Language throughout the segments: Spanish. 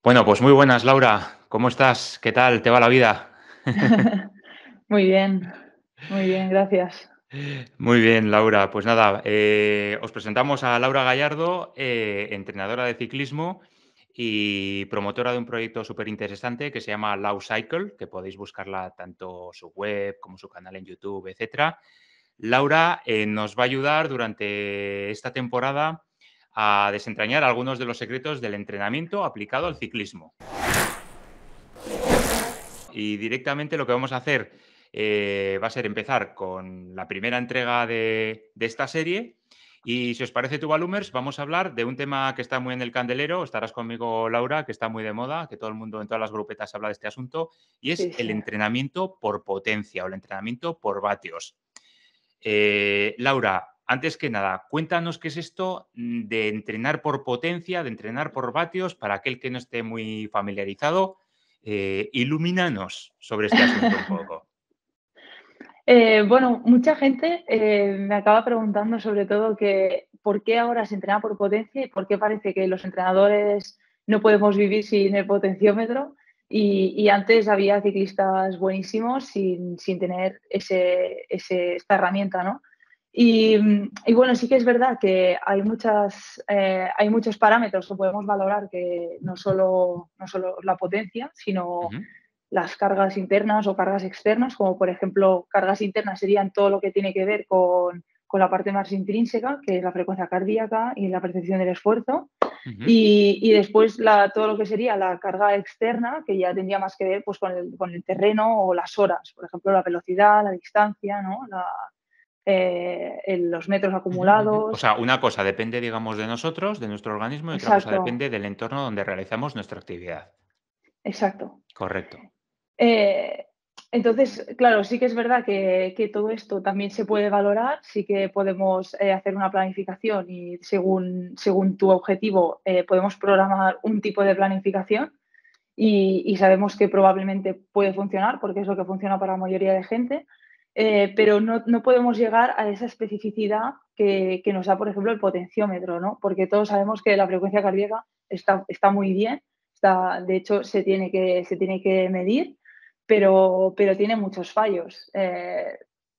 Bueno, pues muy buenas, Laura. ¿Cómo estás? ¿Qué tal te va la vida? Muy bien, muy bien, gracias. Muy bien, Laura. Pues nada, os presentamos a Laura Gallardo, entrenadora de ciclismo y promotora de un proyecto súper interesante que se llama Lau Cycle, que podéis buscarla tanto su web como su canal en YouTube, etcétera. Laura nos va a ayudar durante esta temporada a desentrañar algunos de los secretos del entrenamiento aplicado al ciclismo. Y directamente lo que vamos a hacer va a ser empezar con la primera entrega de esta serie. Y si os parece, Tuvalumers, vamos a hablar de un tema que está muy en el candelero. Estarás conmigo, Laura, que está muy de moda, que todo el mundo en todas las grupetas habla de este asunto, y Sí, es el sí. entrenamiento por potencia o el entrenamiento por vatios. Laura, antes que nada, cuéntanos qué es esto de entrenar por potencia, de entrenar por vatios, para aquel que no esté muy familiarizado. Ilumínanos sobre este asunto un poco. Bueno, mucha gente me acaba preguntando sobre todo que por qué ahora se entrena por potencia y por qué parece que los entrenadores no podemos vivir sin el potenciómetro y antes había ciclistas buenísimos sin tener esta herramienta, ¿no? Y bueno, sí que es verdad que hay muchos parámetros que podemos valorar que no solo la potencia, sino Ujú, las cargas internas o cargas externas, como por ejemplo cargas internas serían todo lo que tiene que ver con la parte más intrínseca, que es la frecuencia cardíaca y la percepción del esfuerzo. ujú. Y después todo lo que sería la carga externa, que ya tendría más que ver pues, con el terreno o las horas, por ejemplo, la velocidad, la distancia, ¿no? Los metros Ujú, ujú. O acumulados. sea, una cosa depende, digamos, de nosotros, de nuestro organismo, y otra cosa Exacto, depende del entorno donde realizamos nuestra actividad. exacto. Correcto. Eh, entonces, claro, sí que es verdad que todo esto también se puede valorar, sí que podemos hacer una planificación y según tu objetivo podemos programar un tipo de planificación y sabemos que probablemente puede funcionar porque es lo que funciona para la mayoría de gente, pero no podemos llegar a esa especificidad que nos da, por ejemplo, el potenciómetro, ¿no? Porque todos sabemos que la frecuencia cardíaca está muy bien, de hecho se tiene que medir, pero tiene muchos fallos.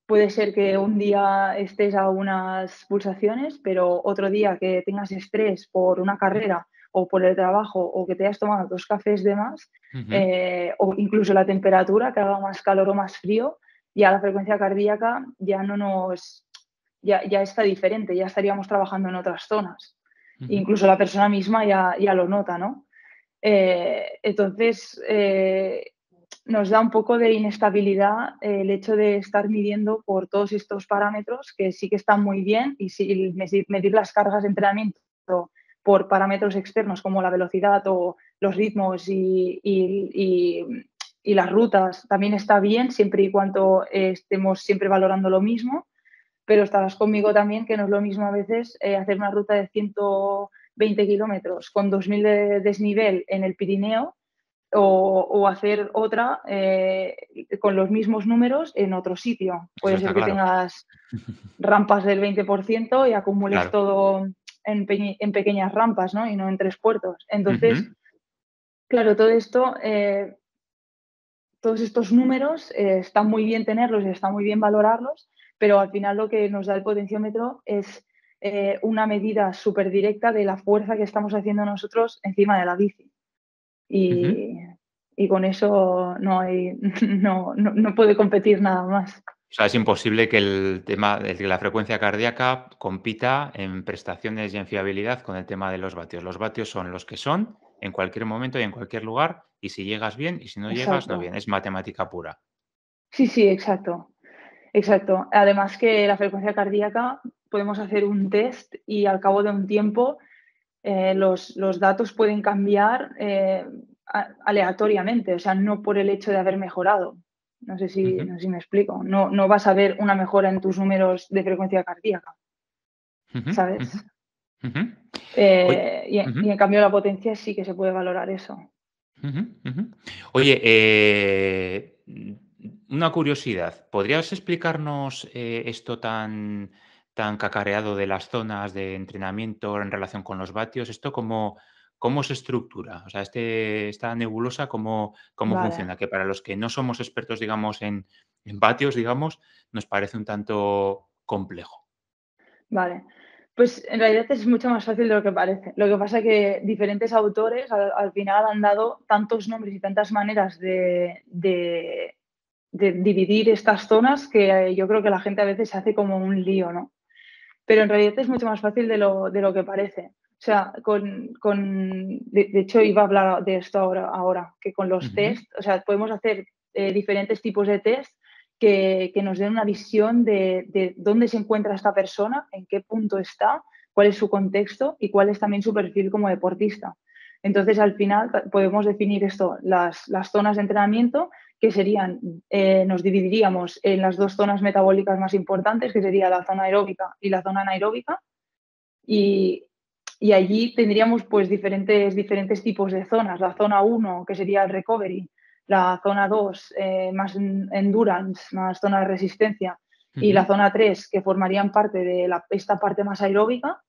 Puede ser que un día estés a unas pulsaciones, pero otro día que tengas estrés por una carrera o por el trabajo o que te hayas tomado 2 cafés de más, Ujú. o incluso la temperatura, que haga más calor o más frío, ya la frecuencia cardíaca ya está diferente, ya estaríamos trabajando en otras zonas. Ujú. Incluso la persona misma ya lo nota, ¿no? Entonces, nos da un poco de inestabilidad el hecho de estar midiendo por todos estos parámetros que sí que están muy bien y si medir las cargas de entrenamiento por parámetros externos como la velocidad o los ritmos y las rutas también está bien siempre y cuando estemos siempre valorando lo mismo, pero estarás conmigo también que no es lo mismo a veces hacer una ruta de 120 kilómetros con 2000 de desnivel en el Pirineo o hacer otra con los mismos números en otro sitio. Eso Puede está ser que claro. tengas rampas del 20% y acumules Claro. todo en pequeñas rampas, ¿no? Y no en tres puertos. Entonces, Ujú. claro, todos estos números están muy bien tenerlos y está muy bien valorarlos, pero al final lo que nos da el potenciómetro es una medida súper directa de la fuerza que estamos haciendo nosotros encima de la bici. Ujú. Y, y con eso no puede competir nada más. O sea, es imposible que el tema de que la frecuencia cardíaca compita en prestaciones y en fiabilidad con el tema de los vatios. Los vatios son los que son en cualquier momento y en cualquier lugar, y si llegas bien, y si no llegas, no bien. Exacto. Es matemática pura. Sí, sí, exacto. Exacto. Además que la frecuencia cardíaca podemos hacer un test y al cabo de un tiempo los datos pueden cambiar aleatoriamente, o sea, no por el hecho de haber mejorado. No sé si, Ujú, no sé si me explico. No vas a ver una mejora en tus números de frecuencia cardíaca, ujú, ujú, ¿sabes? ujú. Oy Y en cambio la potencia sí que se puede valorar eso. Ujú, ujú. Oye, una curiosidad, ¿podrías explicarnos esto tan cacareado de las zonas de entrenamiento en relación con los vatios? ¿Esto ¿cómo se estructura? O sea, esta nebulosa, ¿cómo Vale, funciona? Que para los que no somos expertos, digamos, en vatios, digamos, nos parece un tanto complejo. vale. Pues en realidad es mucho más fácil de lo que parece. Lo que pasa es que diferentes autores al final han dado tantos nombres y tantas maneras de dividir estas zonas que yo creo que la gente a veces se hace como un lío, ¿no? Pero en realidad es mucho más fácil de lo que parece. O sea, de hecho iba a hablar de esto ahora, que con los Ujú, test, o sea, podemos hacer diferentes tipos de test que nos den una visión de dónde se encuentra esta persona, en qué punto está, cuál es su contexto y cuál es también su perfil como deportista. Entonces, al final podemos definir esto, las zonas de entrenamiento, que serían, nos dividiríamos en las dos zonas metabólicas más importantes, que sería la zona aeróbica y la zona anaeróbica, y, y allí tendríamos pues diferentes tipos de zonas. La zona uno que sería el recovery, la zona 2 más endurance, más zona de resistencia, y ujú, la zona 3 que formarían parte de esta parte más aeróbica.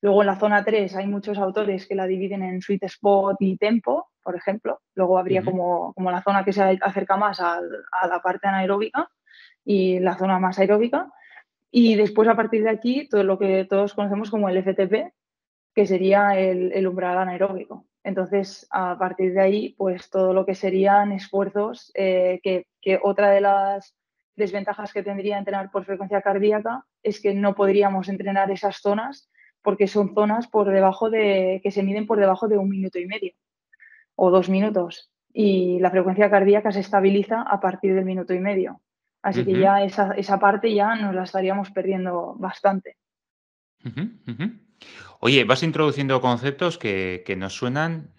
Luego en la zona 3 hay muchos autores que la dividen en sweet spot y tempo, por ejemplo. Luego habría ujú, como la zona que se acerca más a la parte anaeróbica y la zona más aeróbica. Y después, a partir de aquí, todo lo que todos conocemos como el FTP, que sería el umbral anaeróbico. Entonces, a partir de ahí, pues todo lo que serían esfuerzos, que otra de las desventajas que tendría entrenar por frecuencia cardíaca es que no podríamos entrenar esas zonas porque son zonas que se miden por debajo de 1 minuto y medio o 2 minutos. Y la frecuencia cardíaca se estabiliza a partir del minuto y medio. Así que ujú, ya esa parte ya nos la estaríamos perdiendo bastante. ujú, ujú. Oye, vas introduciendo conceptos que nos suenan.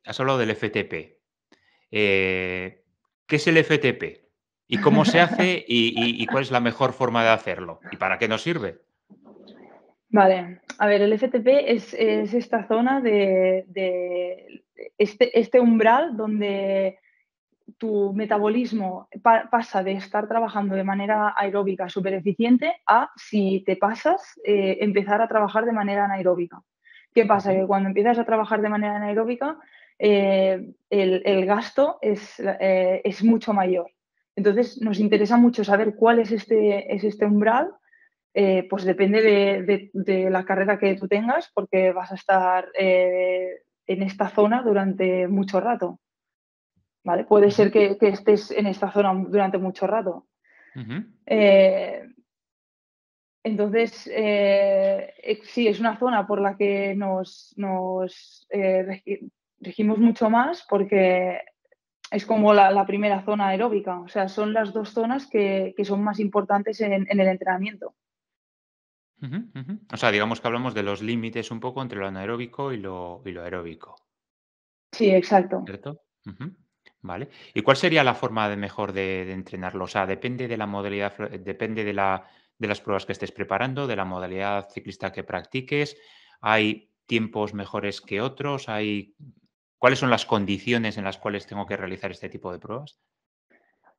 Has hablado del FTP. ¿Qué es el FTP? ¿Y cómo se hace? ¿Y cuál es la mejor forma de hacerlo? ¿Y para qué nos sirve? Vale, a ver, el FTP es esta zona de este umbral donde tu metabolismo pasa de estar trabajando de manera aeróbica súper eficiente a, si te pasas, empezar a trabajar de manera anaeróbica. ¿Qué pasa? Ujú, Que cuando empiezas a trabajar de manera anaeróbica, el gasto es mucho mayor. Entonces, nos interesa mucho saber cuál es este umbral. Pues depende de la carrera que tú tengas, porque vas a estar en esta zona durante mucho rato. ¿Vale? Puede ujú, ser que estés en esta zona durante mucho rato. ujú, Eh, entonces, sí, es una zona por la que regimos mucho más porque es como la primera zona aeróbica. O sea, son las dos zonas que son más importantes en el entrenamiento. ujú, ujú. O sea, digamos que hablamos de los límites un poco entre lo anaeróbico y lo aeróbico, Sí, exacto. ¿cierto? Ujú. Vale. ¿Y cuál sería la forma de mejor de entrenarlo? O sea, depende de la modalidad, depende de las pruebas que estés preparando, de la modalidad ciclista que practiques. ¿Hay tiempos mejores que otros? ¿Cuáles son las condiciones en las cuales tengo que realizar este tipo de pruebas?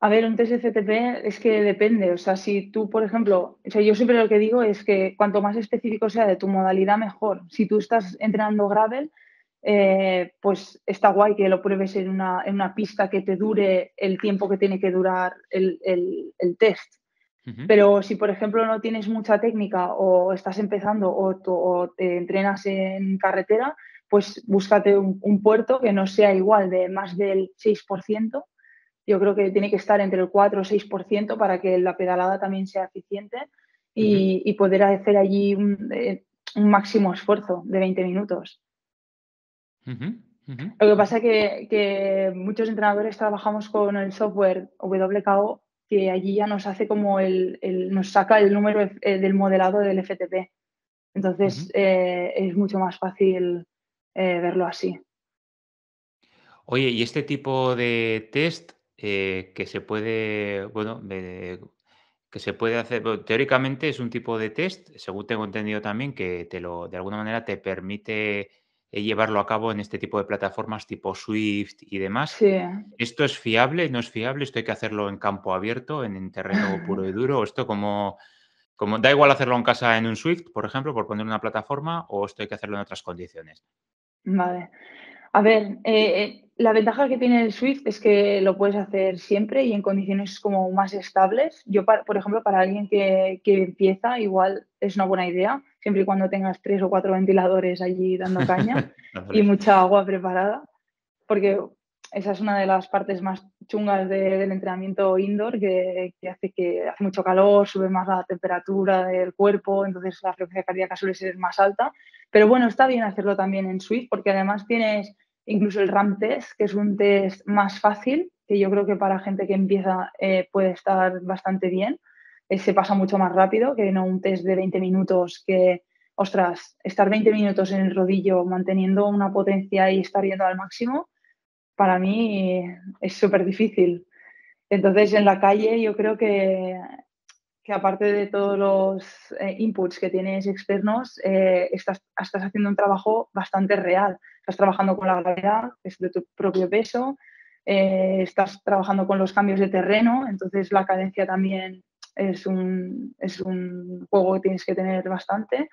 A ver, un test de CTP es que depende. O sea, si tú, por ejemplo, o sea, yo siempre lo que digo es que cuanto más específico sea de tu modalidad, mejor. Si tú estás entrenando gravel, pues está guay que lo pruebes en una pista que te dure el tiempo que tiene que durar el test. Ujú, Pero si, por ejemplo, no tienes mucha técnica o estás empezando o te entrenas en carretera, pues búscate un puerto que no sea igual de más del 6%. Yo creo que tiene que estar entre el 4 o 6% para que la pedalada también sea eficiente ujú, y poder hacer allí un máximo esfuerzo de 20 minutos. ujú, ujú, Lo que ujú. pasa que muchos entrenadores trabajamos con el software WKO, que allí ya nos hace como nos saca el número del modelado del FTP. Entonces Ujú. es mucho más fácil verlo así. Oye, y este tipo de test, que se puede, bueno, que se puede hacer, bueno, teóricamente es un tipo de test, según tengo entendido también, que de alguna manera te permite, llevarlo a cabo en este tipo de plataformas tipo Swift y demás. Sí. ¿Esto es fiable? ¿No es fiable? ¿Esto hay que hacerlo en campo abierto, en terreno puro y duro? ¿O esto como da igual hacerlo en casa en un Swift, por ejemplo, por poner una plataforma, o esto hay que hacerlo en otras condiciones? Vale. A ver, la ventaja que tiene el Swift es que lo puedes hacer siempre y en condiciones como más estables. Yo, por ejemplo, para alguien que empieza, igual es una buena idea, siempre y cuando tengas 3 o 4 ventiladores allí dando caña y Dándole. mucha agua preparada, porque esa es una de las partes más chungas del entrenamiento indoor, que hace mucho calor, sube más la temperatura del cuerpo, entonces la frecuencia cardíaca suele ser más alta. Pero bueno, está bien hacerlo también en Swift, porque además tienes incluso el RAM test, que es un test más fácil, que yo creo que para gente que empieza puede estar bastante bien. Se pasa mucho más rápido que no un test de 20 minutos que, ostras, estar 20 minutos en el rodillo manteniendo una potencia y estar yendo al máximo, para mí es súper difícil. Entonces, en la calle yo creo que aparte de todos los inputs que tienes externos, estás haciendo un trabajo bastante real. Estás trabajando con la gravedad, que es de tu propio peso, estás trabajando con los cambios de terreno, entonces la cadencia también es un juego que tienes que tener bastante.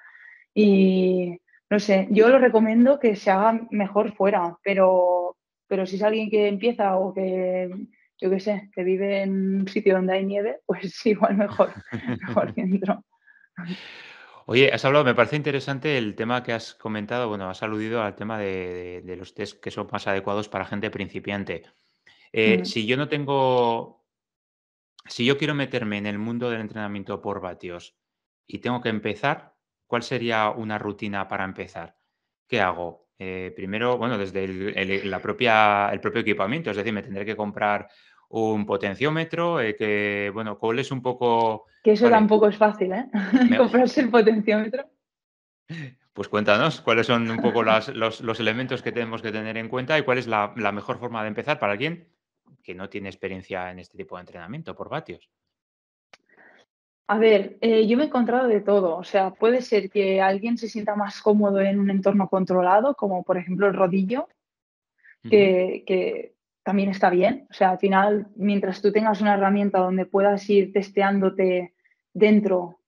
Y no sé, yo lo recomiendo que se haga mejor fuera, pero si es alguien que empieza o que, yo qué sé, que vive en un sitio donde hay nieve, pues igual mejor, mejor dentro. Oye, has hablado, me parece interesante el tema que has comentado, bueno, has aludido al tema de los test que son más adecuados para gente principiante. Mm. Si yo no tengo Si yo quiero meterme en el mundo del entrenamiento por vatios y tengo que empezar, ¿cuál sería una rutina para empezar? ¿Qué hago? Primero, bueno, desde el propio equipamiento, es decir, me tendré que comprar un potenciómetro, bueno, ¿cuál es un poco? Que eso Vale, tampoco es fácil, ¿eh? me- Comprarse el potenciómetro. pues cuéntanos cuáles son un poco los elementos que tenemos que tener en cuenta y cuál es la mejor forma de empezar para alguien que no tiene experiencia en este tipo de entrenamiento por vatios. A ver, yo me he encontrado de todo. O sea, puede ser que alguien se sienta más cómodo en un entorno controlado, como por ejemplo el rodillo, Ujú, que también está bien. O sea, al final, mientras tú tengas una herramienta donde puedas ir testeándote dentro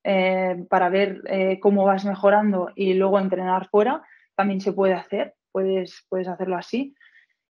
para ver cómo vas mejorando y luego entrenar fuera, también se puede hacer. Puedes hacerlo así.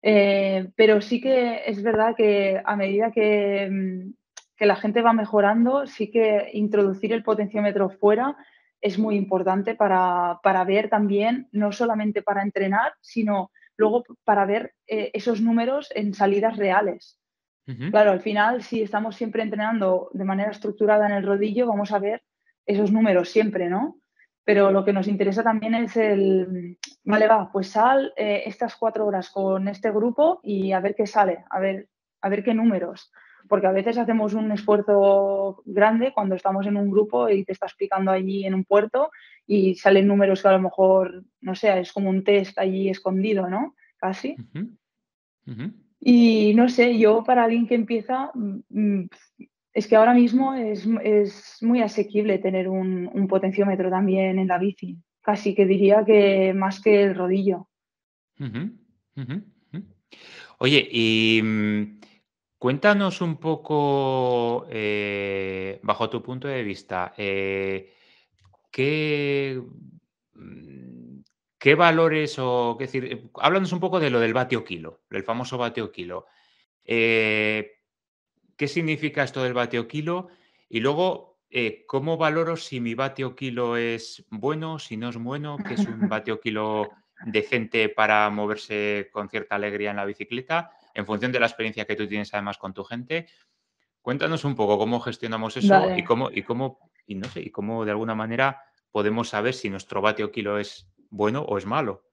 Pero sí que es verdad que a medida que la gente va mejorando, sí que introducir el potenciómetro fuera es muy importante para ver también, no solamente para entrenar, sino luego para ver esos números en salidas reales. ujú. Claro, al final, si estamos siempre entrenando de manera estructurada en el rodillo, vamos a ver esos números siempre, ¿no? Pero lo que nos interesa también es vale, va, pues sal estas 4 horas con este grupo y a ver qué sale, a ver qué números. Porque a veces hacemos un esfuerzo grande cuando estamos en un grupo y te estás explicando allí en un puerto y salen números que a lo mejor, no sé, es como un test allí escondido, ¿no? Casi. Ujú, ujú. Y no sé, yo para alguien que empieza, es que ahora mismo es muy asequible tener un potenciómetro también en la bici. Casi que diría que más que el rodillo. Ujú, ujú, ujú. Oye, y, cuéntanos un poco, bajo tu punto de vista, ¿qué, mm, qué valores o qué decir? Háblanos un poco de lo del vatio kilo, el famoso vatio kilo. Eh, ¿Qué significa esto del vatio kilo? Y luego, ¿cómo valoro si mi vatio kilo es bueno, si no es bueno? ¿Qué es un vatio kilo decente para moverse con cierta alegría en la bicicleta? En función de la experiencia que tú tienes además con tu gente. Cuéntanos un poco cómo gestionamos eso Vale. y no sé, y cómo de alguna manera podemos saber si nuestro vatio kilo es bueno o es malo.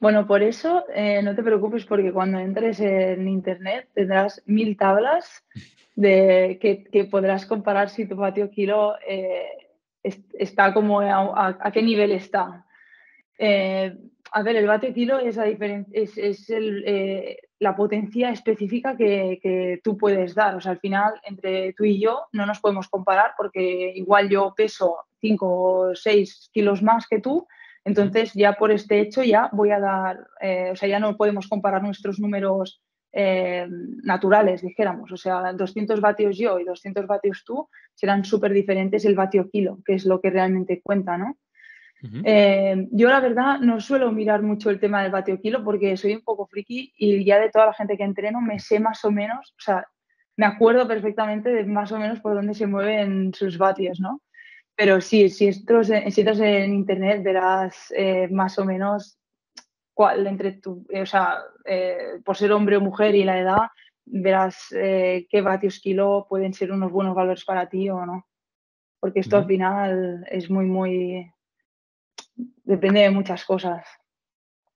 Bueno, por eso no te preocupes porque cuando entres en internet tendrás 1000 tablas que podrás comparar si tu vatio kilo está como a qué nivel está. Eh, a ver, el vatio kilo es la potencia específica que tú puedes dar. O sea, al final, entre tú y yo no nos podemos comparar porque igual yo peso 5 o 6 kilos más que tú, Ujú, entonces ya por este hecho ya voy a dar, o sea, ya no podemos comparar nuestros números naturales, dijéramos. O sea, 200 vatios yo y 200 vatios tú serán súper diferentes el vatio kilo, que es lo que realmente cuenta, ¿no? Ujú. Yo la verdad no suelo mirar mucho el tema del vatio kilo porque soy un poco friki y ya de toda la gente que entreno me sé más o menos, o sea, me acuerdo perfectamente de más o menos por dónde se mueven sus vatios, ¿no? Pero sí, si entras en internet verás más o menos cuál entre tu, o sea, por ser hombre o mujer y la edad, verás qué vatios kilo pueden ser unos buenos valores para ti o no. Porque esto al Ujú. final es muy, depende de muchas cosas.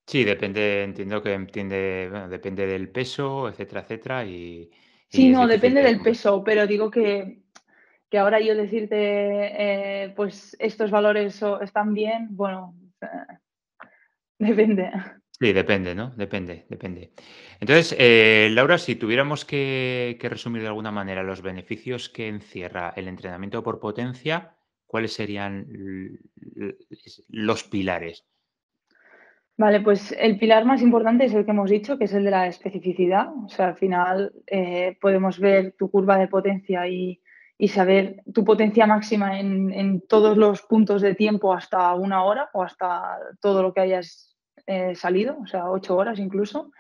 Sí, depende, entiendo que bueno, depende del peso, etcétera, etcétera, y Sí, es no, difícil depende de del comparar. peso, pero digo que ahora yo decirte, pues estos valores están bien, bueno, depende. Sí, depende, ¿no? Depende, depende. Entonces, Laura, si tuviéramos que resumir de alguna manera los beneficios que encierra el entrenamiento por potencia, ¿cuáles serían los pilares? Vale, pues el pilar más importante es el que hemos dicho, que es el de la especificidad. O sea, al final podemos ver tu curva de potencia y saber tu potencia máxima en todos los puntos de tiempo hasta 1 hora o hasta todo lo que hayas salido, o sea, 8 horas incluso.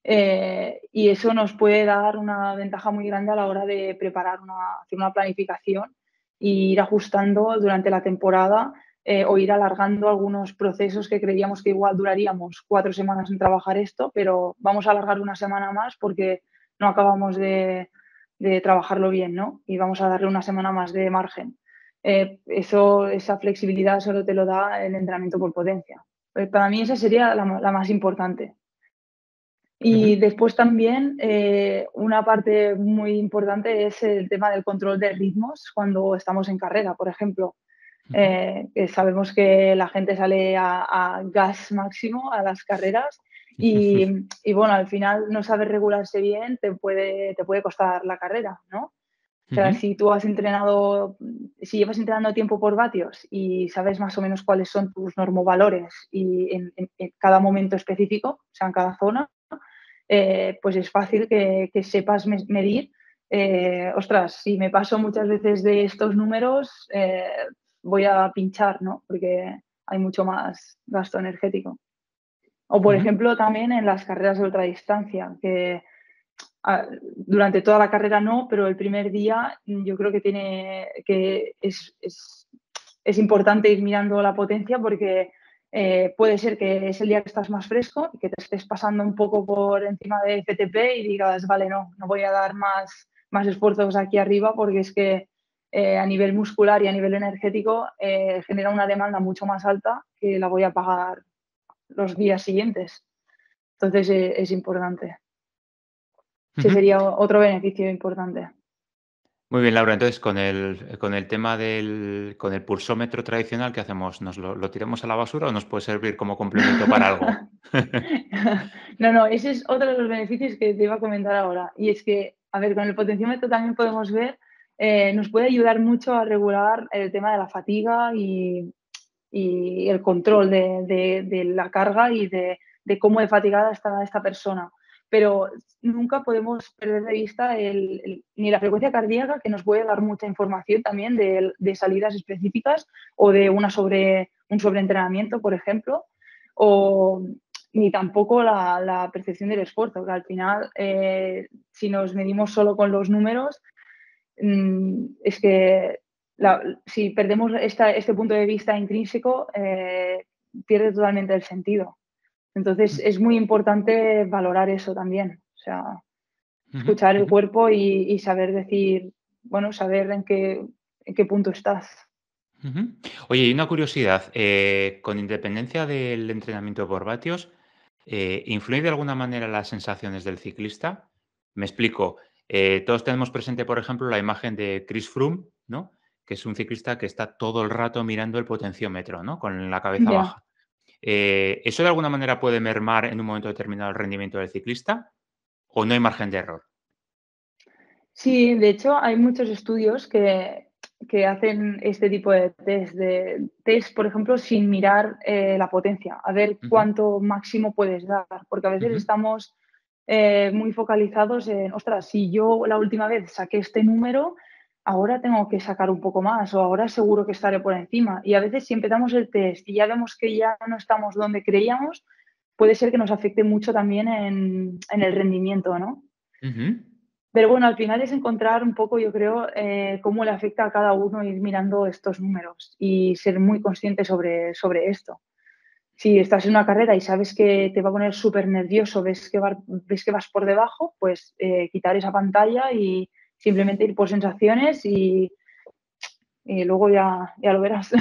Y eso nos puede dar una ventaja muy grande a la hora de hacer una planificación e ir ajustando durante la temporada o ir alargando algunos procesos que creíamos que igual duraríamos 4 semanas en trabajar esto, pero vamos a alargar una semana más porque no acabamos de trabajarlo bien, ¿no? Y vamos a darle una semana más de margen. Esa flexibilidad solo te lo da el entrenamiento por potencia. Para mí esa sería la más importante. Y Ujú, después también una parte muy importante es el tema del control de ritmos cuando estamos en carrera, por ejemplo. ujú. Que sabemos que la gente sale a gas máximo a las carreras y bueno, al final no saber regularse bien te puede costar la carrera, ¿no? O sea, Ujú. si tú has entrenado, si llevas entrenando tiempo por vatios y sabes más o menos cuáles son tus normovalores y en cada momento específico, o sea, en cada zona, pues es fácil que sepas medir. Ostras, si me paso muchas veces de estos números, voy a pinchar, ¿no? Porque hay mucho más gasto energético. O, por Ujú. ejemplo, también en las carreras de ultradistancia, que durante toda la carrera no, pero el primer día yo creo que es importante ir mirando la potencia porque puede ser que es el día que estás más fresco y que te estés pasando un poco por encima de FTP y digas, vale, no voy a dar más esfuerzos aquí arriba porque es que a nivel muscular y a nivel energético genera una demanda mucho más alta que la voy a pagar los días siguientes. Entonces es importante. Ese Ujú. sería otro beneficio importante. Muy bien, Laura. Entonces, con el tema con el pulsómetro tradicional, ¿qué hacemos? ¿Nos lo tiramos a la basura o nos puede servir como complemento para algo? No, ese es otro de los beneficios que te iba a comentar ahora. Y es que, a ver, con el potenciómetro también podemos ver, nos puede ayudar mucho a regular el tema de la fatiga y el control de la carga y de cómo de fatigada está esta persona. Pero nunca podemos perder de vista ni la frecuencia cardíaca, que nos puede dar mucha información también de salidas específicas o de un sobreentrenamiento, por ejemplo, o ni tampoco la percepción del esfuerzo, que al final, si nos medimos solo con los números, es que si perdemos este punto de vista intrínseco, pierde totalmente el sentido. Entonces, es muy importante valorar eso también. O sea, Ujú, escuchar el ujú. cuerpo y saber decir, bueno, saber en qué punto estás. Ujú. Oye, y una curiosidad, con independencia del entrenamiento por vatios, ¿influye de alguna manera las sensaciones del ciclista? Me explico. Todos tenemos presente, por ejemplo, la imagen de Chris Froome, ¿no? Que es un ciclista que está todo el rato mirando el potenciómetro, ¿no? Con la cabeza Ya. baja. ¿Eso de alguna manera puede mermar en un momento determinado el rendimiento del ciclista o no hay margen de error? Sí, de hecho, hay muchos estudios que hacen este tipo de test, por ejemplo, sin mirar la potencia, a ver Ujú, cuánto máximo puedes dar, porque a veces ujú, estamos muy focalizados en, ostras, si yo la última vez saqué este número, ahora tengo que sacar un poco más o ahora seguro que estaré por encima. Y a veces si empezamos el test y ya vemos que ya no estamos donde creíamos, puede ser que nos afecte mucho también en el rendimiento, ¿no? Ujú. Pero bueno, al final es encontrar un poco, yo creo, cómo le afecta a cada uno ir mirando estos números y ser muy consciente sobre esto. Si estás en una carrera y sabes que te va a poner súper nervioso, ves que vas por debajo, pues quitar esa pantalla y simplemente ir por sensaciones y luego ya lo verás.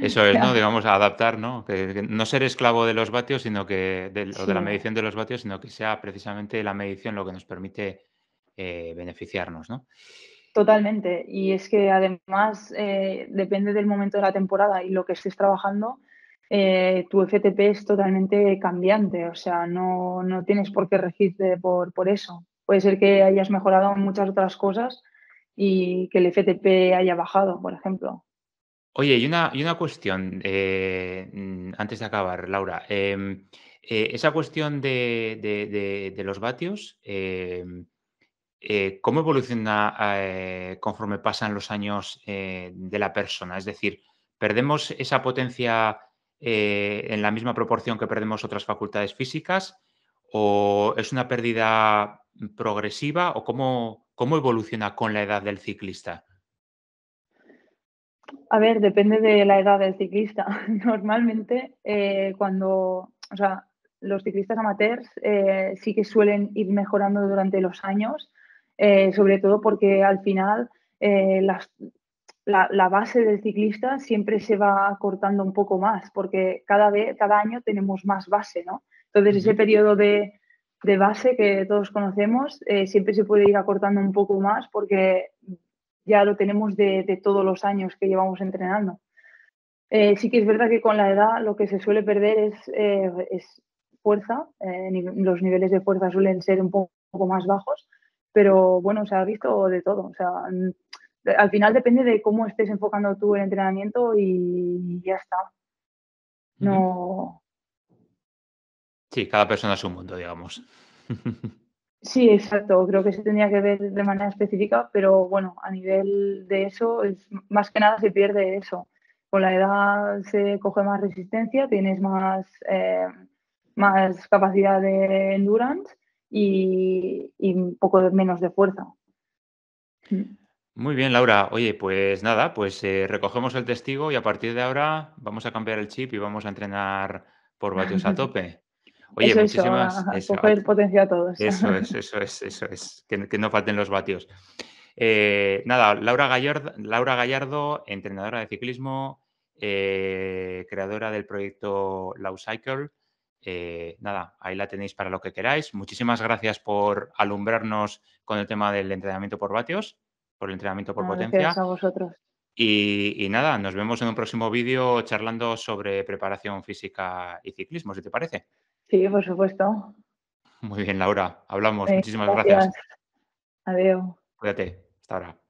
Eso es, ¿no? Ya. Digamos, adaptar, ¿no? Que no ser esclavo de los vatios, sino que o de la Sí, medición de los vatios, sino que sea precisamente la medición lo que nos permite, beneficiarnos, ¿no? totalmente. Y es que además depende del momento de la temporada y lo que estés trabajando, tu FTP es totalmente cambiante. O sea, no tienes por qué regirte por eso. Puede ser que hayas mejorado en muchas otras cosas y que el FTP haya bajado, por ejemplo. Oye, y una cuestión, antes de acabar, Laura. Esa cuestión de los vatios, ¿cómo evoluciona, conforme pasan los años, de la persona? Es decir, ¿perdemos esa potencia, en la misma proporción que perdemos otras facultades físicas? ¿O es una pérdida progresiva? ¿O cómo evoluciona con la edad del ciclista? A ver, depende de la edad del ciclista. Normalmente, o sea, los ciclistas amateurs sí que suelen ir mejorando durante los años, sobre todo porque al final la base del ciclista siempre se va cortando un poco más, porque cada año tenemos más base, ¿no? Entonces, ese Ujú. periodo de base que todos conocemos siempre se puede ir acortando un poco más porque ya lo tenemos de todos los años que llevamos entrenando. Sí que es verdad que con la edad lo que se suele perder es fuerza, los niveles de fuerza suelen ser un poco más bajos, pero bueno, se ha visto de todo. O sea, al final depende de cómo estés enfocando tú el entrenamiento y ya está. Ujú. No. Sí, cada persona es un mundo, digamos. Sí, exacto. Creo que se tendría que ver de manera específica, pero bueno, a nivel de eso, más que nada se pierde eso. Con la edad se coge más resistencia, tienes más capacidad de endurance y un poco menos de fuerza. Mm. Muy bien, Laura. Oye, pues nada, pues recogemos el testigo y a partir de ahora vamos a cambiar el chip y vamos a entrenar por vatios a tope. Oye, Eso, muchísimas, a coger potencia a todos. eso es, que no falten los vatios. Nada, Laura Gallardo, entrenadora de ciclismo, creadora del proyecto Lawcycle. Nada, ahí la tenéis para lo que queráis. Muchísimas gracias por alumbrarnos con el tema del entrenamiento por vatios, por el entrenamiento por Gracias potencia. a vosotros. Y nada, nos vemos en un próximo vídeo charlando sobre preparación física y ciclismo, si te parece. Sí, por supuesto. Muy bien, Laura. Hablamos. Muchísimas Gracias. gracias. Adiós. Cuídate. Hasta ahora.